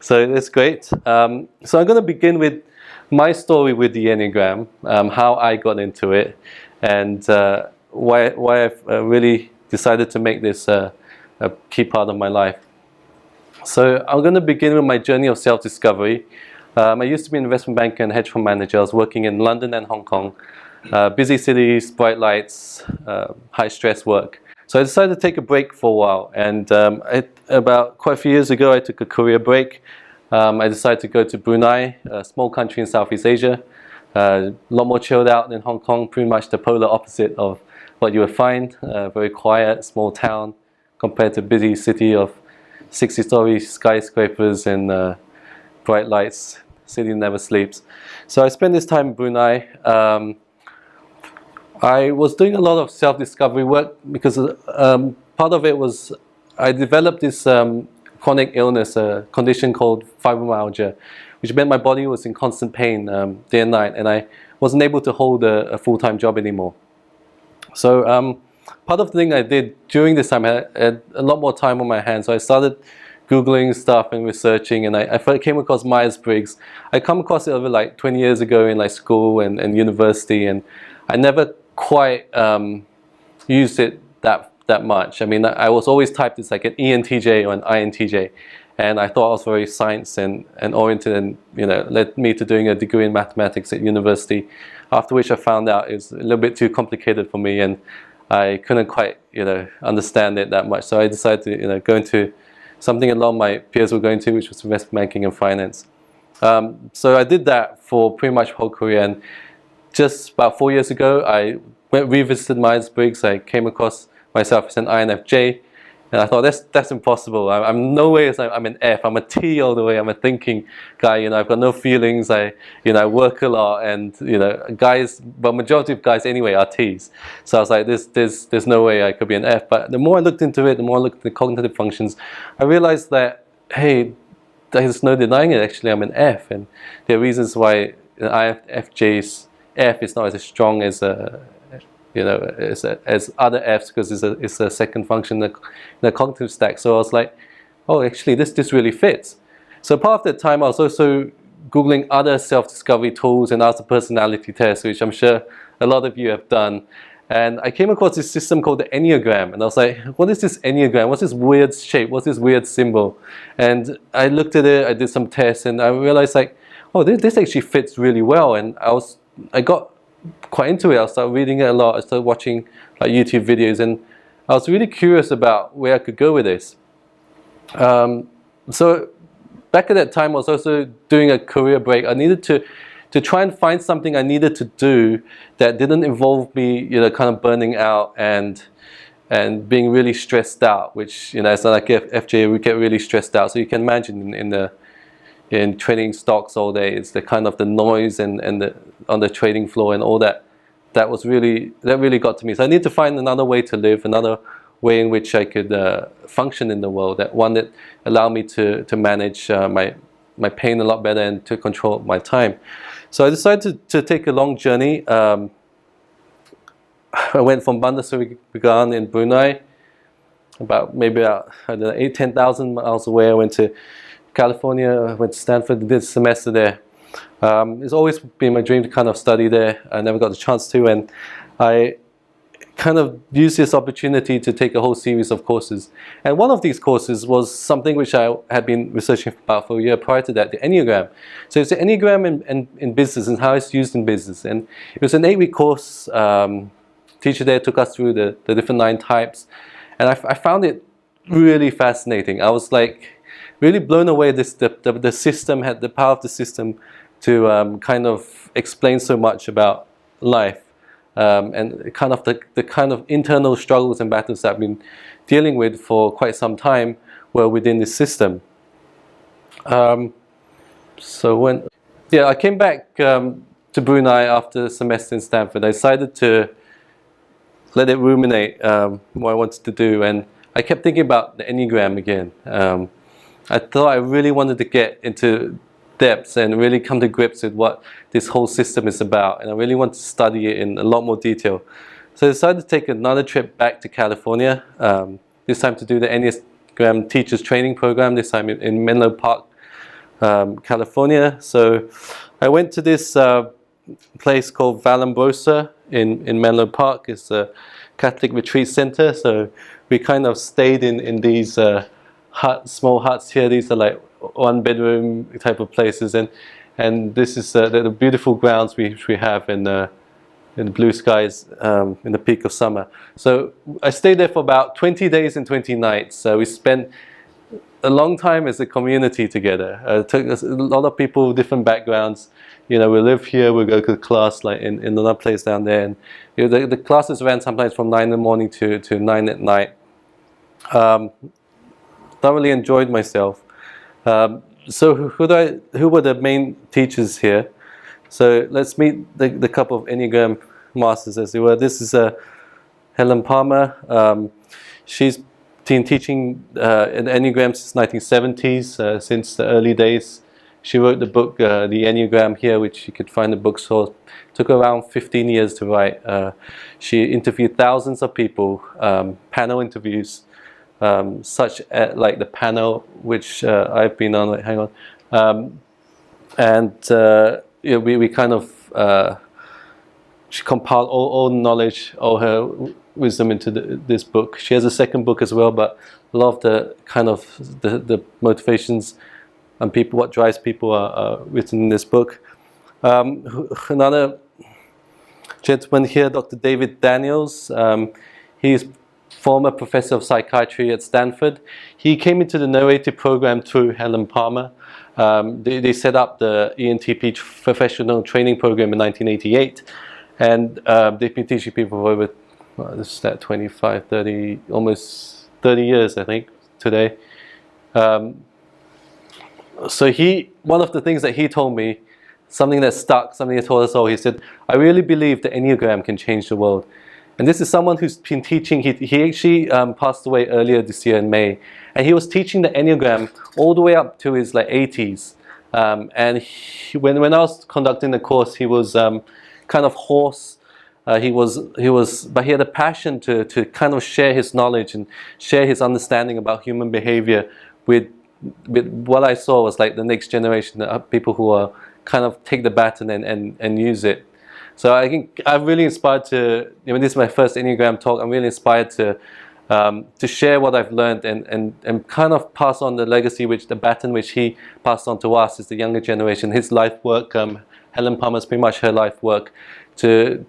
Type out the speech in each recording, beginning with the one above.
So that's great. So I'm going to begin with my story with the Enneagram, how I got into it, and why I've really decided to make this a key part of my life. So I'm going to begin with my journey of self-discovery. I used to be an investment banker and hedge fund manager. I was working in London and Hong Kong. Busy cities, bright lights, high stress work. So I decided to take a break for a while, and about quite a few years ago I took a career break. I decided to go to Brunei, a small country in Southeast Asia, a lot more chilled out than Hong Kong, pretty much the polar opposite of what you would find. Very quiet, small town compared to busy city of 60-story skyscrapers and bright lights. City never sleeps. So I spent this time in Brunei. I was doing a lot of self-discovery work because part of it was I developed this chronic illness, a condition called fibromyalgia, which meant my body was in constant pain day and night, and I wasn't able to hold a full-time job anymore. So part of the thing I did during this time, I had a lot more time on my hands, so I started Googling stuff and researching, and I came across Myers-Briggs. I come across it over like 20 years ago in like school and university, and I never quite used it that much. I mean, I was always typed as like an ENTJ or an INTJ, and I thought I was very science and oriented, and led me to doing a degree in mathematics at university. After which I found out it was a little bit too complicated for me, and I couldn't quite understand it that much. So I decided to go into something a lot of my peers were going to, which was investment banking and finance. So I did that for pretty much whole career, and just about 4 years ago I revisited Myers-Briggs. I came across myself as an INFJ, and I thought that's impossible. I'm no way I'm an F. I'm a T all the way. I'm a thinking guy. I've got no feelings. I work a lot, and guys, but majority of guys anyway are T's. So I was like, there's no way I could be an F. But the more I looked into it, the more I looked at the cognitive functions, I realized that hey, there's no denying it. Actually, I'm an F, and there are reasons why INFJ's F is not as strong as as other Fs, because it's a second function in the cognitive stack. So I was like, oh, actually this really fits. So part of that time I was also Googling other self-discovery tools and other personality tests, which I'm sure a lot of you have done. And I came across this system called the Enneagram, and I was like, what is this Enneagram? What's this weird shape? What's this weird symbol? And I looked at it, I did some tests, and I realized like, oh, this actually fits really well. And I got quite into it. I started reading it a lot. I started watching like YouTube videos, and I was really curious about where I could go with this. So back at that time I was also doing a career break. I needed to try and find something I needed to do that didn't involve me kind of burning out and being really stressed out, which it's not like FJ, we get really stressed out. So you can imagine in trading stocks all day, it's the kind of the noise and on the trading floor and all that. That really got to me. So I need to find another way to live, another way in which I could function in the world. One that allowed me to manage my pain a lot better and to control my time. So I decided to take a long journey. I went from Bandar Seri Begawan in Brunei, about 10,000 miles away. I went to California, I went to Stanford, did a semester there. It's always been my dream to kind of study there. I never got the chance to, and I kind of used this opportunity to take a whole series of courses. And one of these courses was something which I had been researching about for a year prior to that, the Enneagram. So it's the Enneagram in business and how it's used in business. And it was an 8-week course. Teacher there took us through the different 9 types, and I found it really fascinating. I was like really blown away. The system had the power of the system to kind of explain so much about life, and kind of the kind of internal struggles and battles that I've been dealing with for quite some time were within this system. So I came back to Brunei after a semester in Stanford. I decided to let it ruminate what I wanted to do, and I kept thinking about the Enneagram again. I thought I really wanted to get into depths and really come to grips with what this whole system is about, and I really wanted to study it in a lot more detail. So I decided to take another trip back to California, this time to do the Enneagram Teachers Training Program, this time in Menlo Park, California. So I went to this place called Vallombrosa in Menlo Park. It's a Catholic retreat center. So we kind of stayed in these small huts here. These are like one-bedroom type of places, and this is the beautiful grounds which we have in the blue skies in the peak of summer. So I stayed there for about 20 days and 20 nights. So we spent a long time as a community together. Took us a lot of people, different backgrounds. You know, we live here, we go to class like in another place down there, and you know, the classes ran sometimes from 9 in the morning to 9 at night. Thoroughly enjoyed myself. So who were the main teachers here? So let's meet the couple of Enneagram masters, as it were. This is Helen Palmer. She's been teaching an Enneagram since 1970s, since the early days. She wrote the book, The Enneagram here, which you could find the bookstore. Took around 15 years to write. She interviewed thousands of people, panel interviews, such as like the panel which I've been on. Wait, hang on. You know, we kind of she compiled all knowledge, all her wisdom into this book. She has a second book as well, but a lot of the kind of the motivations and people, what drives people are written in this book. Another gentleman here, Dr. David Daniels. He's former professor of psychiatry at Stanford. He came into the narrative program through Helen Palmer. They set up the ENTP professional training program in 1988, and they've been teaching people for over, this is that 25, 30, almost 30 years, I think, today. So one of the things that he told me, something that stuck, something that told us all, he said, I really believe the Enneagram can change the world. And this is someone who's been teaching. He actually passed away earlier this year in May, and he was teaching the Enneagram all the way up to his like 80s. And when I was conducting the course, he was kind of hoarse. But he had a passion to kind of share his knowledge and share his understanding about human behavior with what I saw was like the next generation, people who are kind of take the baton and use it. So I think I'm really inspired to, this is my first Enneagram talk, I'm really inspired to share what I've learned and kind of pass on the legacy, the baton which he passed on to us as the younger generation, his life work. Helen Palmer's pretty much her life work to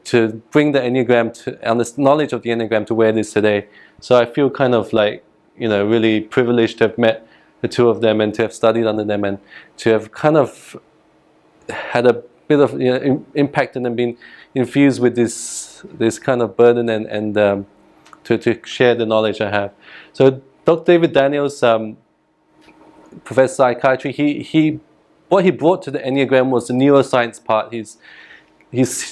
bring the Enneagram and this knowledge of the Enneagram to where it is today. So I feel kind of like, really privileged to have met the two of them and to have studied under them and to have kind of had a bit of impact and been infused with this kind of burden and to share the knowledge I have. So Dr. David Daniels, professor of psychiatry, what he brought to the Enneagram was the neuroscience part. He's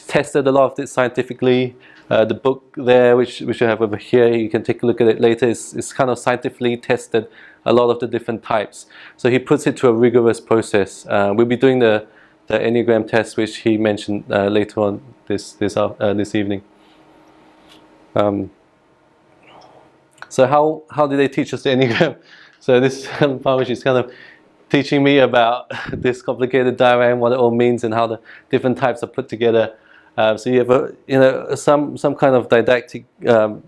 tested a lot of it scientifically. The book there, which I have over here, you can take a look at it later, is kind of scientifically tested a lot of the different types. So he puts it to a rigorous process. We'll be doing the Enneagram test, which he mentioned later on this evening. So how did they teach us the Enneagram? So this Helen Palmer, she's kind of teaching me about this complicated diagram, what it all means, and how the different types are put together. So you have some kind of didactic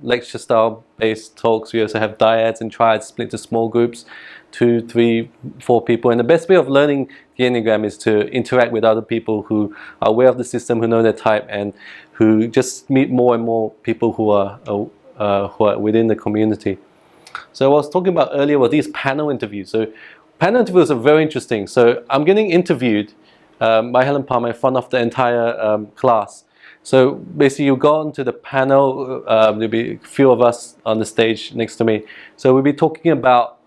lecture style based talks. We also have dyads and triads split into small groups, 2, 3, 4 people. And the best way of learning the Enneagram is to interact with other people who are aware of the system, who know their type, and who just meet more and more people who are within the community. So what I was talking about earlier were these panel interviews. So panel interviews are very interesting. So I'm getting interviewed by Helen Palmer in front of the entire class. So basically you go onto the panel, there'll be a few of us on the stage next to me. So we'll be talking about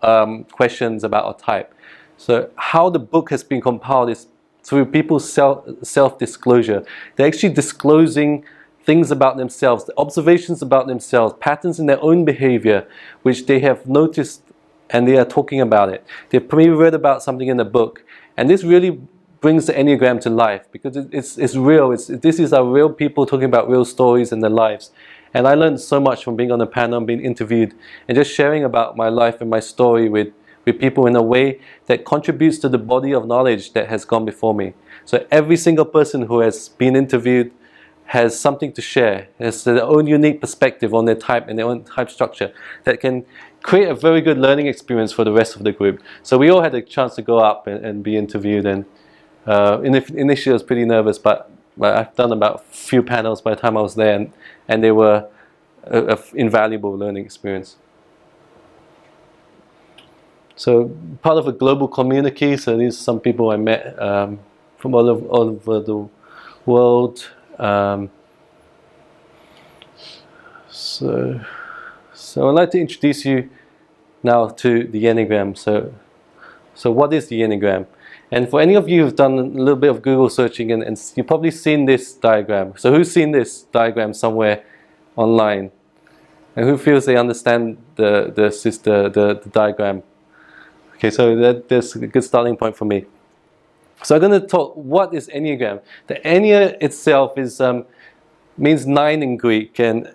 questions about our type. So how the book has been compiled is through people's self-disclosure. They're actually disclosing things about themselves, the observations about themselves, patterns in their own behavior, which they have noticed and they are talking about it. They've maybe read about something in the book. And this really brings the Enneagram to life because it's real. This are real people talking about real stories in their lives. And I learned so much from being on the panel and being interviewed and just sharing about my life and my story with with people in a way that contributes to the body of knowledge that has gone before me. So every single person who has been interviewed has something to share, has their own unique perspective on their type and their own type structure that can create a very good learning experience for the rest of the group. So we all had a chance to go up and be interviewed, and initially I was pretty nervous, but I've done about a few panels by the time I was there, and they were an invaluable learning experience. So part of a global community, so these are some people I met from all over the world. So I'd like to introduce you now to the Enneagram. So what is the Enneagram? And for any of you who've done a little bit of Google searching, and you've probably seen this diagram. So who's seen this diagram somewhere online? And who feels they understand the diagram? Okay, so that's a good starting point for me. So I'm going to talk, what is Enneagram? The Ennea itself is means 9 in Greek, and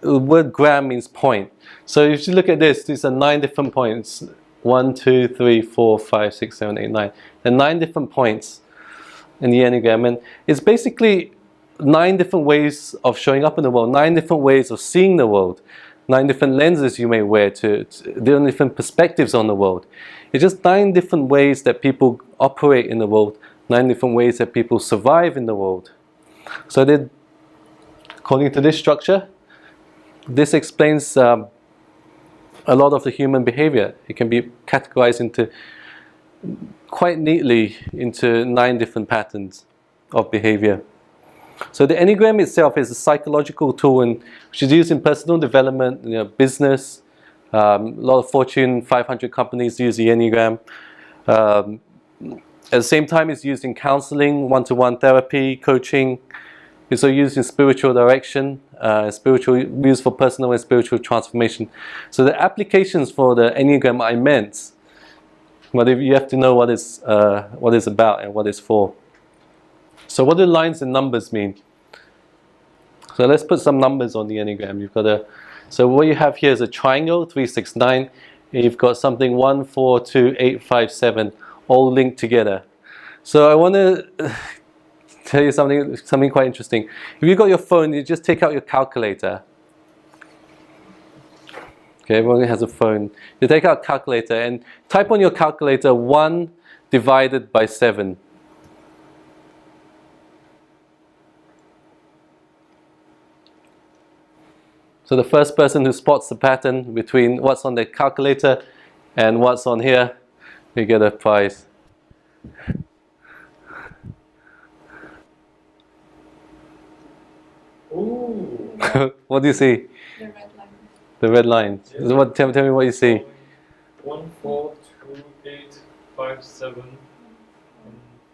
the word gram means point. So if you look at this, these are 9 different points. 1, 2, 3, 4, 5, 6, 7, 8, 9. There are 9 different points in the Enneagram, and it's basically 9 different ways of showing up in the world, 9 different ways of seeing the world, 9 different lenses you may wear to different perspectives on the world. It's just 9 different ways that people operate in the world, 9 different ways that people survive in the world. So then, according to this structure, this explains a lot of the human behavior. It can be categorized into quite neatly into 9 different patterns of behavior. So the Enneagram itself is a psychological tool which is used in personal development, business. A lot of Fortune 500 companies use the Enneagram. At the same time, it's used in counseling, one-to-one therapy, coaching. It's also used in spiritual direction, used for personal and spiritual transformation. So the applications for the Enneagram are immense, but you have to know what it's about and what it's for. So what do lines and numbers mean? So let's put some numbers on the Enneagram. So what you have here is a triangle, 3, 6, 9. And you've got something 1, 4, 2, 8, 5, 7, all linked together. So I want to tell you something quite interesting. If you've got your phone, you just take out your calculator. Okay, everyone has a phone. You take out a calculator and type on your calculator 1 divided by 7. So the first person who spots the pattern between what's on the calculator and what's on here, you get a prize. Ooh. What do you see? The red line. The red line. Yes. What, tell me what you see. 1, 4, 2, 8, 5, 7, 1,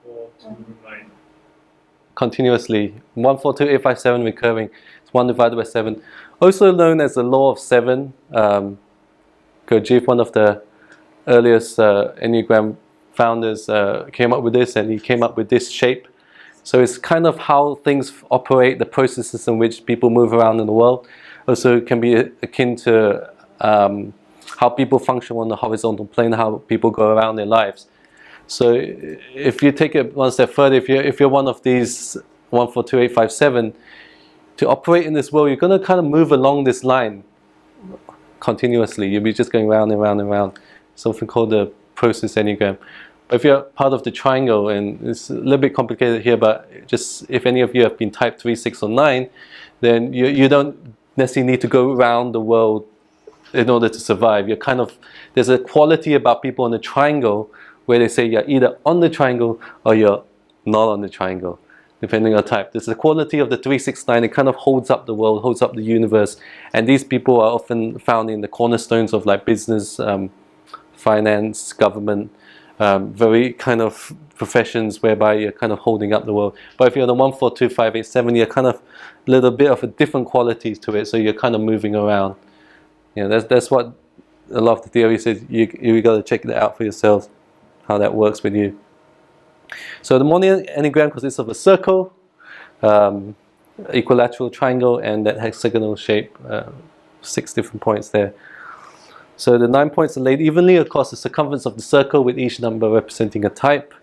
4, 2, 9. Continuously. 1, 4, 2, 8, 5, 7 recurring. It's 1 divided by 7. Also known as the law of 7. Gurdjieff, one of the earliest Enneagram founders, came up with this, and he came up with this shape. So it's kind of how things operate, the processes in which people move around in the world. Also it can be akin to how people function on the horizontal plane, how people go around their lives. So if you take it one step further, if you're one of these 1, 4, 2, 8, 5, 7, to operate in this world, you're going to kind of move along this line continuously. You'll be just going round and round and round. Something called the process Enneagram. If you're part of the triangle, and it's a little bit complicated here, but just if any of you have been type 3, 6, or 9, then you don't necessarily need to go around the world in order to survive. There's a quality about people on the triangle where they say you're either on the triangle or you're not on the triangle, depending on type. There's the quality of the 3, 6, 9. It kind of holds up the world, holds up the universe, and these people are often found in the cornerstones of like business, finance, government. Very kind of professions whereby you're kind of holding up the world. But if you're the 1, 4, 2, 5, 8, 7, you're kind of a little bit of a different quality to it. So you're kind of moving around. That's what a lot of the theory says. You got to check that out for yourselves, how that works with you. So the morning Enneagram consists of a circle, equilateral triangle, and that hexagonal shape. 6 different points there. So the 9 points are laid evenly across the circumference of the circle, with each number representing a type.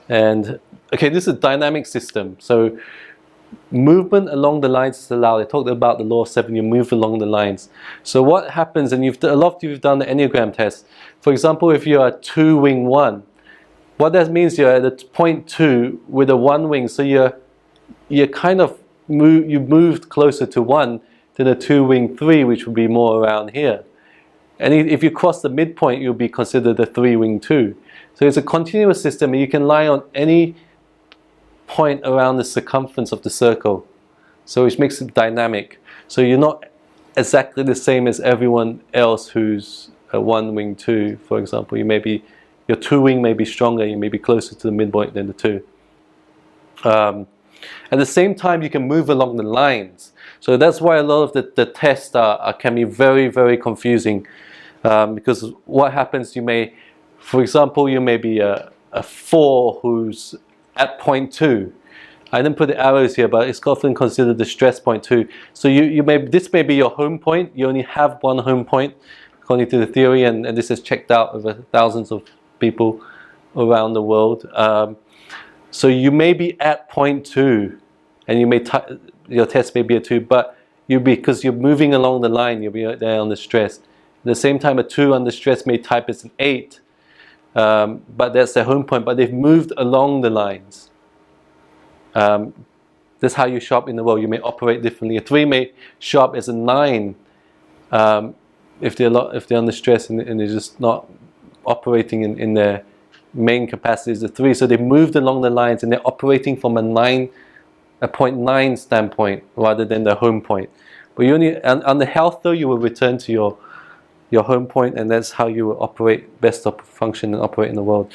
And okay, this is a dynamic system. So movement along the lines is allowed. I talked about the law of 7. You move along the lines. So what happens, and a lot of you have done the Enneagram test. For example, if you are 2 wing 1, what that means, you're at a point 2 with a 1 wing. So you're kind of you've moved closer to 1 than a 2 wing 3, which would be more around here. And if you cross the midpoint, you'll be considered a 3 wing 2. So it's a continuous system, and you can lie on any point around the circumference of the circle, so which makes it dynamic. So you're not exactly the same as everyone else who's a 1 wing 2, for example. Your 2 wing may be stronger, you may be closer to the midpoint than the 2. At the same time, you can move along the lines. So that's why a lot of the tests can be very, very confusing, because what happens, for example, you may be a 4 who's at point 2. I didn't put the arrows here, but it's often considered the stress point 2. So this may be your home point. You only have one home point, according to the theory, and this is checked out over thousands of people around the world. So you may be at point 2, and your test may be a 2, but because you're moving along the line, you'll be there on the stress. At the same time, a 2 under stress may type as an 8, but that's their home point, but they've moved along the lines. That's how you show up in the world. You may operate differently. A 3 may show up as a 9 if they're under stress and they're just not operating in their main capacity as a 3. So they've moved along the lines and they're operating from a point 9 standpoint rather than their home point. But on the health, though, you will return to your home point, and that's how you will operate, best function and operate in the world.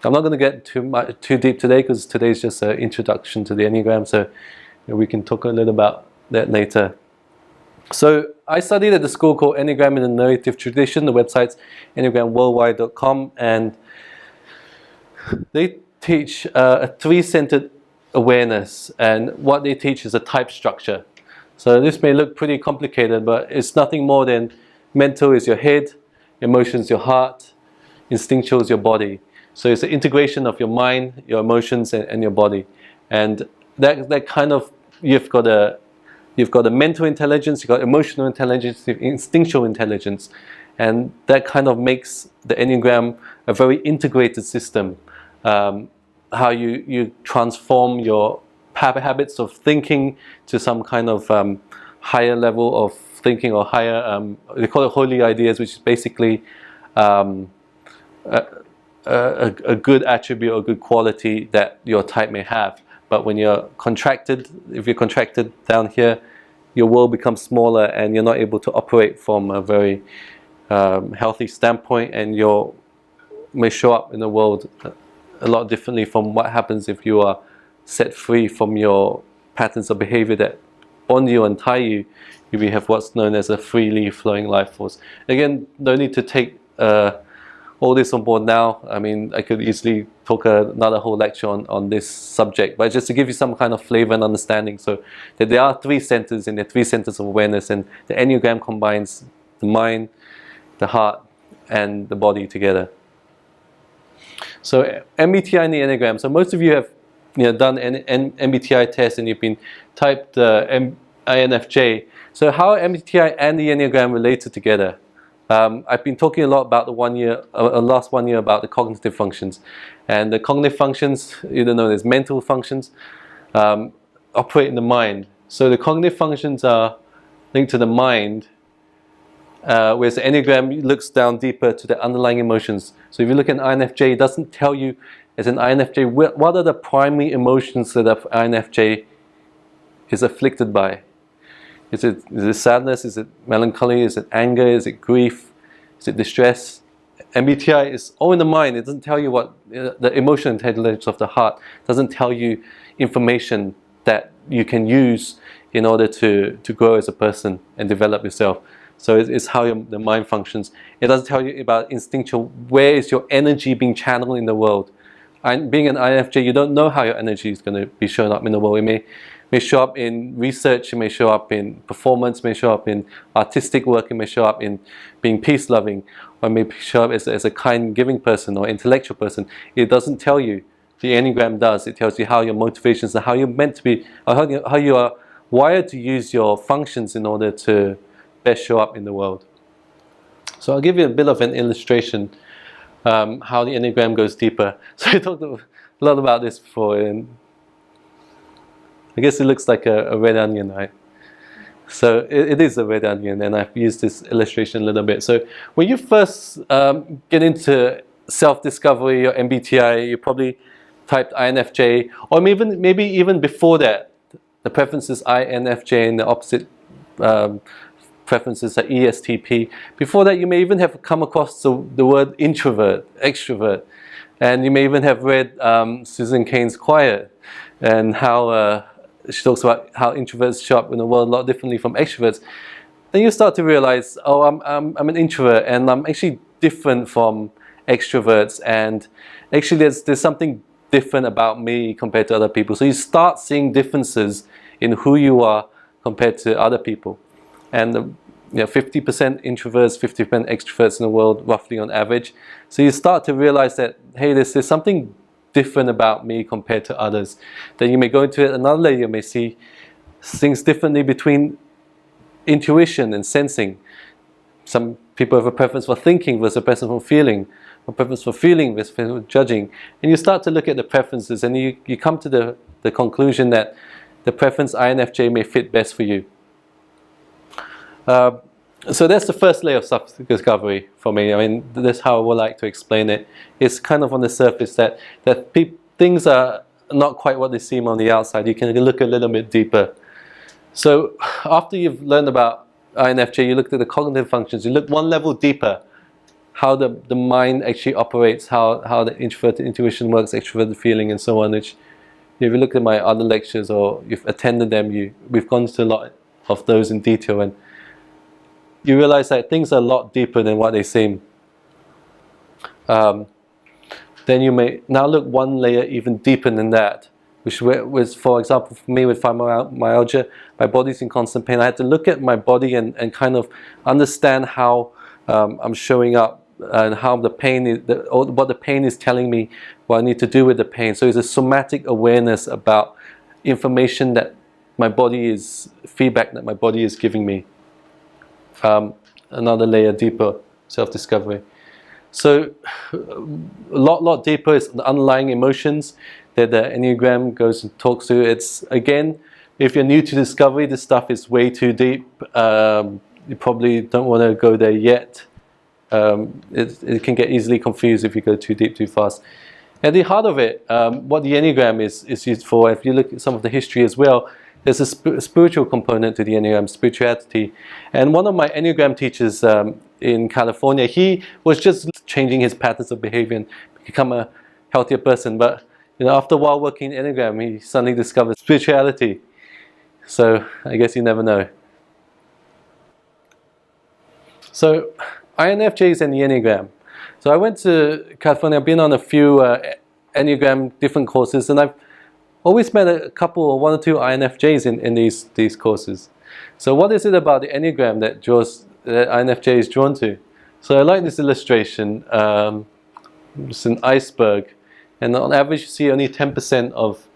I'm not going to get too deep today, because today's just an introduction to the Enneagram, so we can talk a little about that later. So I studied at the school called Enneagram in the Narrative Tradition. The website's enneagramworldwide.com, and they teach a 3-centered awareness, and what they teach is a type structure. So this may look pretty complicated, but it's nothing more than mental is your head, emotions your heart, instinctual is your body. So it's an integration of your mind, your emotions, and your body. And that kind of, you've got a mental intelligence, you've got emotional intelligence, instinctual intelligence, and that kind of makes the Enneagram a very integrated system. How you transform your habits of thinking to some kind of higher level of thinking, or higher, they call it holy ideas, which is basically a good attribute or good quality that your type may have. But when you're contracted, if you're contracted down here, your world becomes smaller and you're not able to operate from a very healthy standpoint, and you may show up in the world a lot differently from what happens if you are set free from your patterns of behavior that bond you and tie you. You have what's known as a freely flowing life force. Again, no need to take all this on board now. I mean, I could easily talk another whole lecture on this subject, but just to give you some kind of flavor and understanding, so that there are 3 centers, and there are 3 centers of awareness, and the Enneagram combines the mind, the heart, and the body together. So MBTI and the Enneagram. So most of you have done an MBTI test, and you've been typed INFJ. So how are MBTI and the Enneagram related together? I've been talking a lot about the last 1 year about the cognitive functions, and the cognitive functions, either known as mental functions, operate in the mind. So the cognitive functions are linked to the mind, whereas the Enneagram looks down deeper to the underlying emotions. So if you look at an INFJ, it doesn't tell you as an INFJ what are the primary emotions that an INFJ is afflicted by. Is it sadness? Is it melancholy? Is it anger? Is it grief? Is it distress? MBTI is all in the mind. It doesn't tell you what the emotional intelligence of the heart doesn't tell you information that you can use in order to grow as a person and develop yourself. So it's how the mind functions. It doesn't tell you about instinctual, where is your energy being channeled in the world. And being an INFJ, you don't know how your energy is going to be shown up in the world. It may may show up in research, it may show up in performance, may show up in artistic work, it may show up in being peace-loving, or may show up as a kind, giving person or intellectual person. It doesn't tell you. The Enneagram does. It tells you how your motivations are, how you're meant to be, or how you are wired to use your functions in order to best show up in the world. So I'll give you a bit of an illustration how the Enneagram goes deeper. So I talked a lot about this before, and I guess it looks like a red onion, right? So it is a red onion, and I've used this illustration a little bit. So when you first get into self-discovery or MBTI, you probably typed INFJ, or maybe even before that, the preference is INFJ, and the opposite preferences are ESTP. Before that, you may even have come across the word introvert, extrovert, and you may even have read Susan Cain's Quiet, and how she talks about how introverts show up in the world a lot differently from extroverts. Then you start to realize, oh, I'm an introvert, and I'm actually different from extroverts, and actually there's something different about me compared to other people. So you start seeing differences in who you are compared to other people. And 50% introverts, 50% extroverts in the world, roughly on average. So you start to realize that, hey, there's something different about me compared to others. Then you may go into another layer, you may see things differently between intuition and sensing. Some people have a preference for thinking versus a preference for feeling, a preference for feeling versus for judging. And you start to look at the preferences, and you come to the conclusion that the preference INFJ may fit best for you. So that's the first layer of self-discovery for me. I mean, that's how I would like to explain it. It's kind of on the surface that things are not quite what they seem on the outside. You can look a little bit deeper. So after you've learned about INFJ, you looked at the cognitive functions, you look one level deeper, how the mind actually operates, how the introverted intuition works, extroverted feeling, and so on. Which, if you look at my other lectures or you've attended them, we've gone into a lot of those in detail, and you realize that things are a lot deeper than what they seem. Then you may now look one layer even deeper than that, which was, for example, for me with fibromyalgia, my body's in constant pain. I had to look at my body and kind of understand how I'm showing up and how the pain is, or what the pain is telling me, what I need to do with the pain. So it's a somatic awareness about information that my body is, feedback that my body is giving me. Another layer deeper, self-discovery. So a lot deeper is the underlying emotions that the Enneagram goes and talks to. It's, again, if you're new to discovery, this stuff is way too deep. You probably don't want to go there yet. It can get easily confused if you go too deep too fast. At the heart of it, what the Enneagram is used for, if you look at some of the history as well, there's a spiritual component to the Enneagram, spirituality. And one of my Enneagram teachers in California, he was just changing his patterns of behavior and become a healthier person. But after a while working in Enneagram, he suddenly discovered spirituality. So I guess you never know. So INFJs and the Enneagram. So I went to California. I've been on a few Enneagram different courses, and I've always met a couple or one or two INFJs in these courses. So what is it about the Enneagram that INFJ is drawn to? So I like this illustration. It's an iceberg, and on average you see only 10% of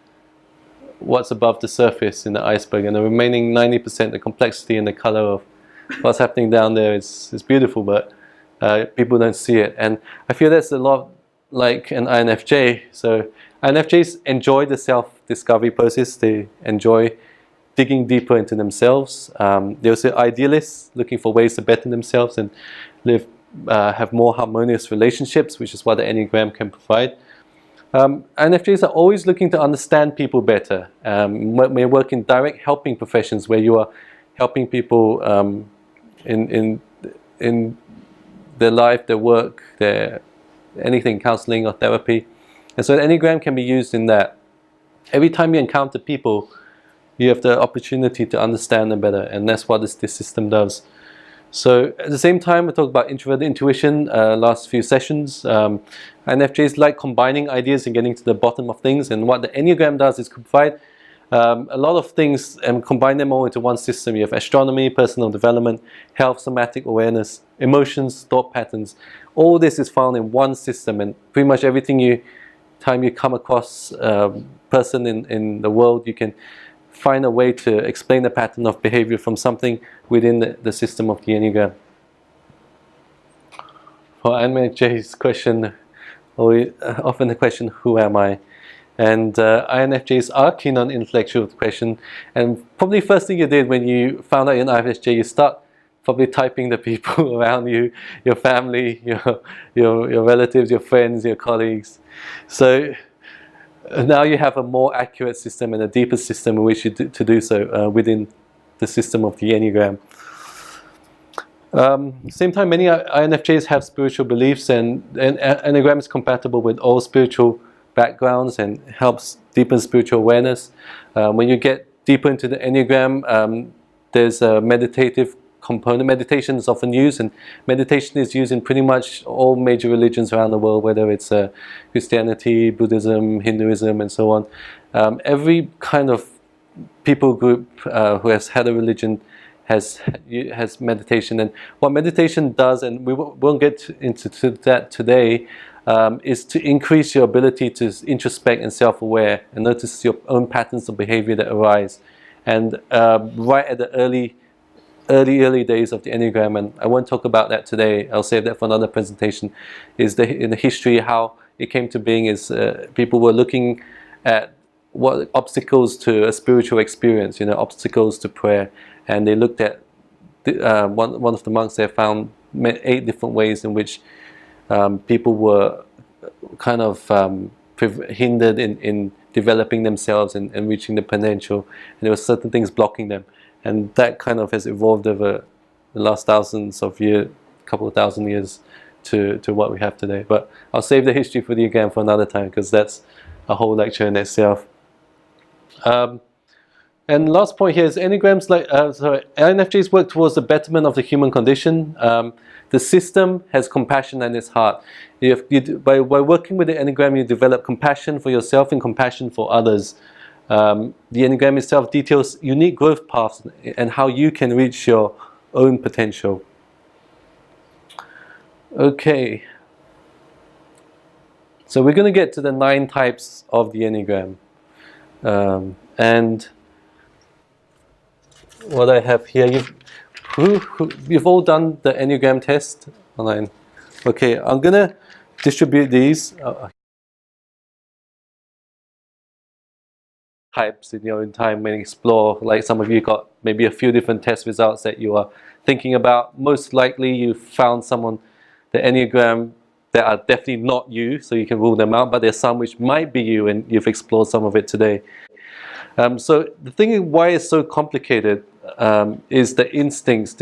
what's above the surface in the iceberg, and the remaining 90%, the complexity and the color of what's happening down there is beautiful, but people don't see it. And I feel that's a lot like an INFJ. So INFJs enjoy the self-discovery process. They enjoy digging deeper into themselves. They're also idealists, looking for ways to better themselves and have more harmonious relationships, which is what the Enneagram can provide. INFJs are always looking to understand people better. May work in direct helping professions where you are helping people in their life, their work, anything, counseling or therapy. And so the Enneagram can be used in that. Every time you encounter people, you have the opportunity to understand them better, and that's what this system does. So at the same time, we talked about introverted intuition last few sessions. INFJs like combining ideas and getting to the bottom of things, and what the Enneagram does is provide A lot of things, and combine them all into one system. You have astronomy, personal development, health, somatic awareness, emotions, thought patterns. All this is found in one system, and pretty much everything time you come across a person in the world, you can find a way to explain the pattern of behavior from something within the system of the Enneagram. For INFJ's question, often the question, who am I? And INFJs are keen on intellectual question, and probably first thing you did when you found out you're an INFJ, you start probably typing the people around you, your family, your relatives, your friends, your colleagues. So now you have a more accurate system and a deeper system in which to do so within the system of the Enneagram. Same time, many INFJs have spiritual beliefs, and Enneagram is compatible with all spiritual backgrounds and helps deepen spiritual awareness. When you get deeper into the Enneagram, there's a meditative component. Meditation is often used, and meditation is used in pretty much all major religions around the world, whether it's Christianity, Buddhism, Hinduism, and so on. Every kind of people group who has had a religion has meditation. And what meditation does, and we won't get into that today, is to increase your ability to introspect and self-aware and notice your own patterns of behavior that arise. And right at the early days of the Enneagram, and I won't talk about that today, I'll save that for another presentation, is in the history how it came to being is people were looking at what obstacles to a spiritual experience, obstacles to prayer, and they looked at one of the monks there found 8 different ways in which people were kind of hindered in developing themselves and reaching the potential, and there were certain things blocking them, and that kind of has evolved over the last couple of thousand years to what we have today. But I'll save the history for the Enneagram for another time, because that's a whole lecture in itself. And last point here is Enneagrams INFJs work towards the betterment of the human condition. The system has compassion in its heart. By working with the Enneagram, you develop compassion for yourself and compassion for others. The Enneagram itself details unique growth paths and how you can reach your own potential. Okay. So we're going to get to the 9 types of the Enneagram. And what I have here, you've all done the Enneagram test online. Okay, I'm going to distribute these types in your own time and explore. Like some of you got maybe a few different test results that you are thinking about. Most likely you found someone, the Enneagram, that are definitely not you, so you can rule them out, but there's some which might be you, and you've explored some of it today. So the thing why it's so complicated is the instincts.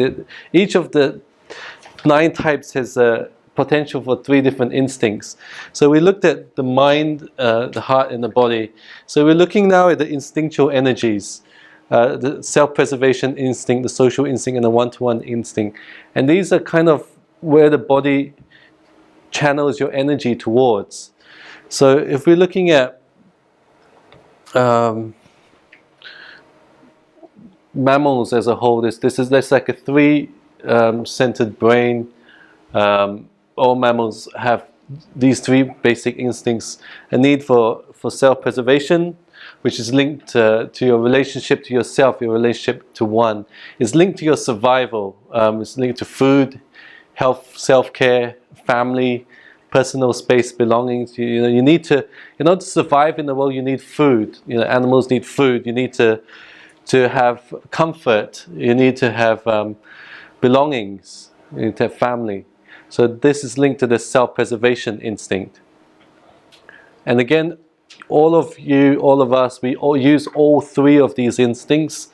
Each of the 9 types has a potential for 3 different instincts. So we looked at the mind, the heart, and the body. So we're looking now at the instinctual energies, the self-preservation instinct, the social instinct, and the one-to-one instinct. And these are kind of where the body channels your energy towards. So if we're looking at mammals as a whole, there's like a 3-centered brain. All mammals have these 3 basic instincts: a need for self-preservation, which is linked to your relationship to yourself, your relationship to one. It's linked to your survival. It's linked to food, health, self-care, family, personal space, belongings. You need to, to survive in the world, you need food. Animals need food. You need to have comfort. You need to have belongings. You need to have family. So this is linked to the self-preservation instinct. And again, all of you, all of us, we all use all 3 of these instincts,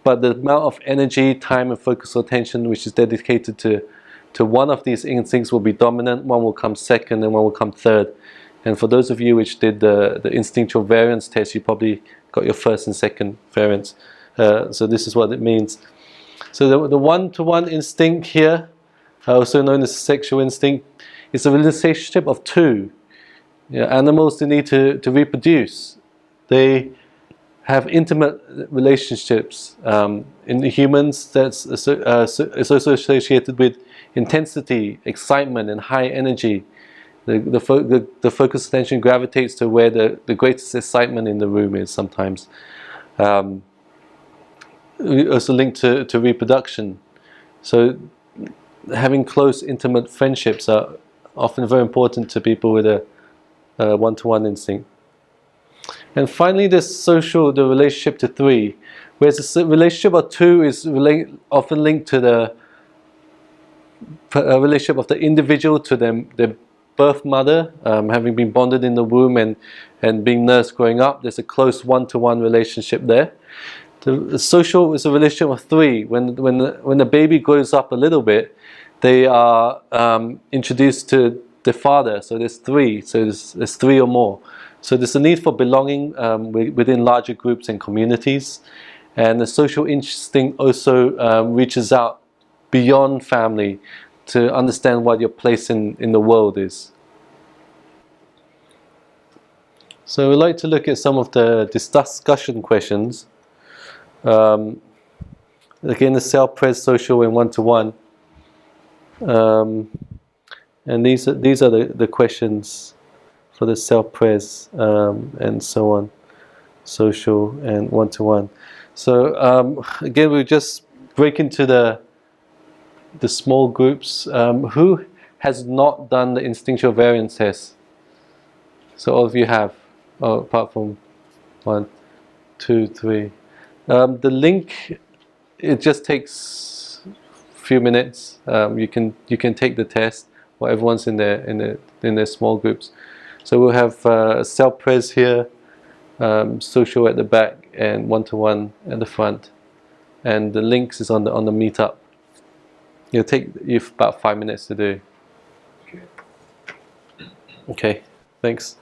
but the amount of energy, time, and focus or attention which is dedicated to one of these instincts will be dominant, one will come second, and one will come third. And for those of you which did the instinctual variance test, you probably got your first and second variance. So this is what it means. So the one-to-one instinct here, also known as sexual instinct, is a relationship of 2. Animals, they need to reproduce. They have intimate relationships. In the humans, that's is also associated with intensity, excitement, and high energy. The focus attention gravitates to where the greatest excitement in the room is sometimes. Also linked to reproduction. So having close, intimate friendships are often very important to people with a one-to-one instinct. And finally, the relationship to 3, whereas the relationship of 2 is often linked to the relationship of the individual to their birth mother, having been bonded in the womb and being nursed growing up. There's a close one-to-one relationship there. The social is a relationship of 3. When the baby grows up a little bit, they are introduced to the father. So there's 3. So there's 3 or more. So there's a need for belonging within larger groups and communities. And the social instinct also reaches out beyond family to understand what your place in the world is. So we'd like to look at some of the discussion questions. Again, the self-pres, social, and one-to-one. And these are the questions for the self-pres and so on, social and one-to-one. So again, we'll just break into the small groups. Who has not done the instinctual variance test? So all of you have, apart from 1, 2, 3. The link, it just takes a few minutes. You can take the test, while everyone's in their small groups. So we'll have self-pres here, social at the back, and one-to-one at the front. And the links is on the meetup. It'll take you about 5 minutes to do. Okay, thanks.